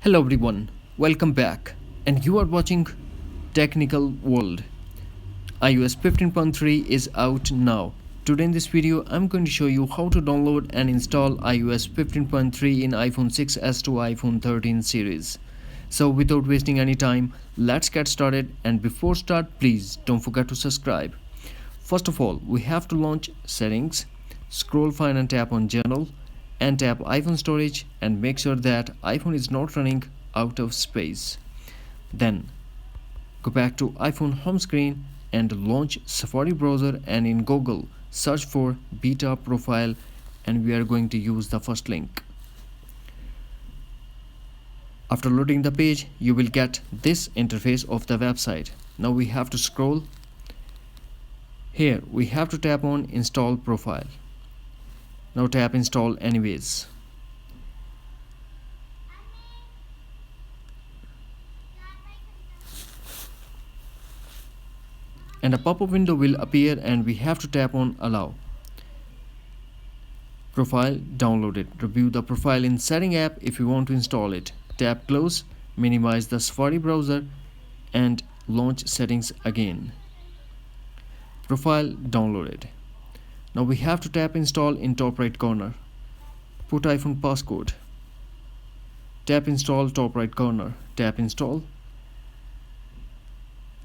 Hello everyone, welcome back, and you are watching Technical World. iOS 15.3 is out now. Today in this video, I'm going to show you how to download and install iOS 15.3 in iPhone 6s to iPhone 13 series. So without wasting any time, let's get started, and before start, please don't forget to subscribe. First of all, we have to launch Settings, scroll fine and tap on General, and tap iPhone storage and make sure that iPhone is not running out of space. Then go back to iPhone home screen and launch Safari browser, and in Google search for beta profile, and we are going to use the first link. After loading the page, you will get this interface of the website. Now we have to scroll. Here we have to tap on install profile. Now tap install anyways. And a pop-up window will appear, and we have to tap on allow. Profile downloaded. Review the profile in Cydia app if you want to install it. Tap close, minimize the Safari browser, and launch settings again. Profile downloaded. Now we have to tap install in top right corner. Put iPhone passcode. Tap install top right corner. Tap install.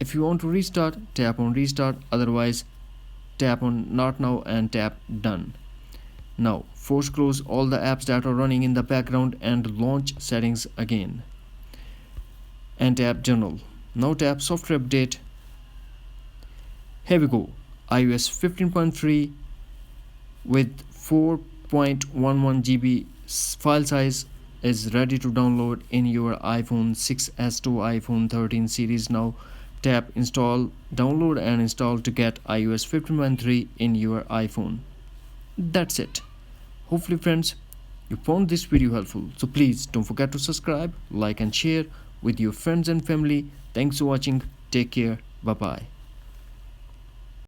If you want to restart, tap on restart. Otherwise, tap on not now and tap done. Now force close all the apps that are running in the background and launch settings again. And tap general. Now tap software update. Here we go. iOS 15.3 with 4.11 GB file size is ready to download in your iPhone 6s to iPhone 13 series. Now tap install, download and install to get iOS 15.3 in your iPhone. That's it. Hopefully friends, you found this video helpful, so please don't forget to subscribe, like and share with your friends and family. Thanks for watching. Take care. Bye bye.